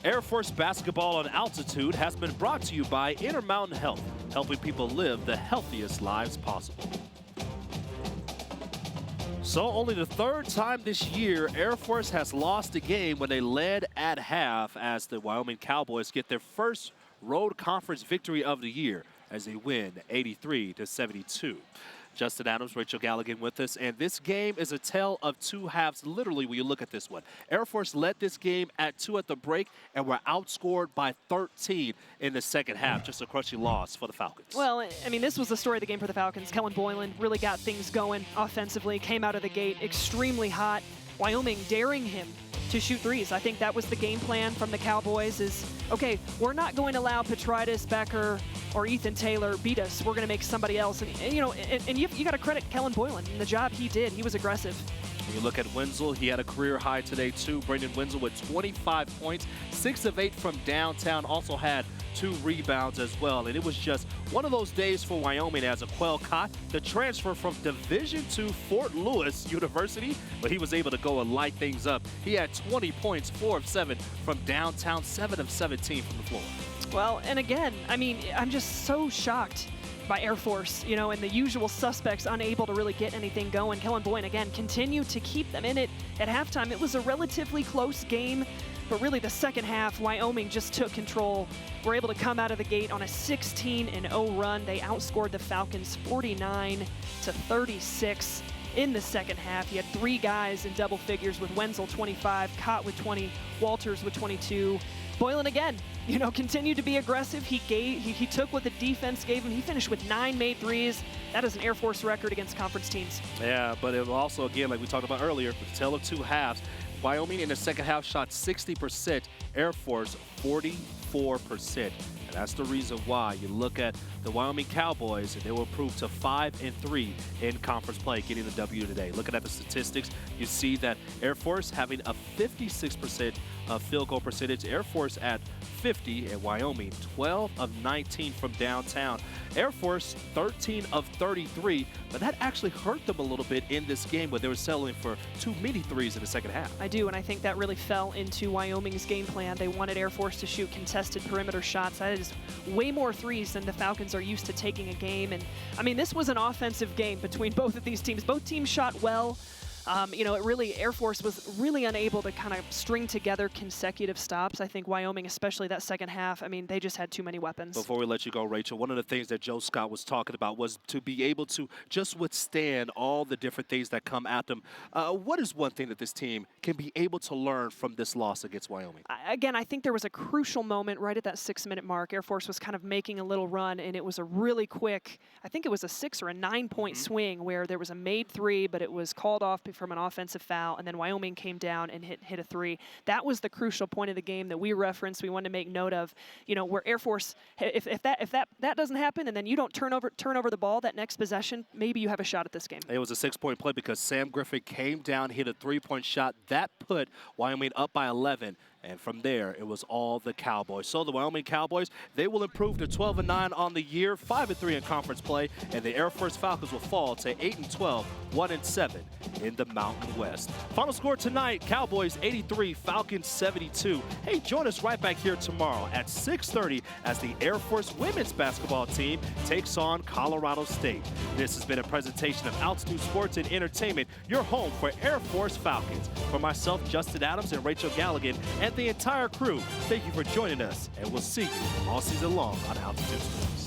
Air Force basketball on altitude has been brought to you by Intermountain Health, helping people live the healthiest lives possible. So only the third time this year, Air Force has lost a game when they led at half as the Wyoming Cowboys get their first road conference victory of the year as they win 83-72. Justin Adams, Rachel Galligan with us, and this game is a tale of two halves, literally, when you look at this one. Air Force led this game at 2 at the break and were outscored by 13 in the second half. Just a crushing loss for the Falcons. Well, I mean, this was the story of the game for the Falcons. Kellen Boylan really got things going offensively, came out of the gate extremely hot. Wyoming daring him to shoot threes. I think that was the game plan from the Cowboys is, okay, we're not going to allow Petrides, Becker, or Ethan Taylor beat us. We're going to make somebody else. And you know, and you got to credit Kellen Boylan and the job he did. He was aggressive. When you look at Wenzel, he had a career high today too. Brendan Wenzel with 25 points, 6 of 8 from downtown, also had 2 rebounds as well. And it was just one of those days for Wyoming as Aquel Cott, the transfer from Division II Fort Lewis University, but he was able to go and light things up. He had 20 points, 4 of 7 from downtown, 7 of 17 from the floor. Well, and again, I mean, I'm just so shocked by Air Force, you know, and the usual suspects unable to really get anything going. Kellen Boylan, again, continued to keep them in it at halftime. It was a relatively close game, but really the second half, Wyoming just took control. Were able to come out of the gate on a 16-0 run. They outscored the Falcons 49-36 in the second half. He had 3 guys in double figures with Wenzel 25, Cott with 20, Walters with 22. Boylan again, you know, continued to be aggressive. He took what the defense gave him. He finished with 9 made threes. That is an Air Force record against conference teams. Yeah, but it was also, again, like we talked about earlier, the tale of 2 halves. Wyoming in the second half shot 60%, Air Force 44%. And that's the reason why you look at the Wyoming Cowboys, and they were improved to 5-3 in conference play, getting the W today. Looking at the statistics, you see that Air Force having a 56% field goal percentage, Air Force at 50, and Wyoming 12 of 19 from downtown. Air Force 13 of 33, but that actually hurt them a little bit in this game where they were settling for too many threes in the second half. I do, and I think that really fell into Wyoming's game plan. They wanted Air Force to shoot contested perimeter shots. That is way more threes than the Falcons are used to taking a game. And I mean, this was an offensive game between both of these teams. Both teams shot well. You know, it really, Air Force was really unable to kind of string together consecutive stops. I think Wyoming, especially that second half, I mean, they just had too many weapons. Before we let you go, Rachel, one of the things that Joe Scott was talking about was to be able to just withstand all the different things that come at them. What is one thing that this team can be able to learn from this loss against Wyoming? Again, I think there was a crucial moment right at that 6-minute mark. Air Force was kind of making a little run, and it was a really quick, I think it was a 6 or a 9-point swing where there was a made 3, but it was called off from an offensive foul, and then Wyoming came down and hit a 3. That was the crucial point of the game that we referenced. We wanted to make note of, you know, where Air Force, if that doesn't happen, and then you don't turn over the ball that next possession, maybe you have a shot at this game. It was a 6-point play because Sam Griffin came down, hit a 3-point shot that put Wyoming up by 11. And from there, it was all the Cowboys. So the Wyoming Cowboys, they will improve to 12-9 on the year, 5-3 in conference play, and the Air Force Falcons will fall to 8-12, 1-7 in the Mountain West. Final score tonight, Cowboys 83, Falcons 72. Hey, join us right back here tomorrow at 6:30 as the Air Force women's basketball team takes on Colorado State. This has been a presentation of Altitude Sports and Entertainment, your home for Air Force Falcons. For myself, Justin Adams, and Rachel Galligan, and the entire crew, thank you for joining us, and we'll see you all season long on Altitude Sports.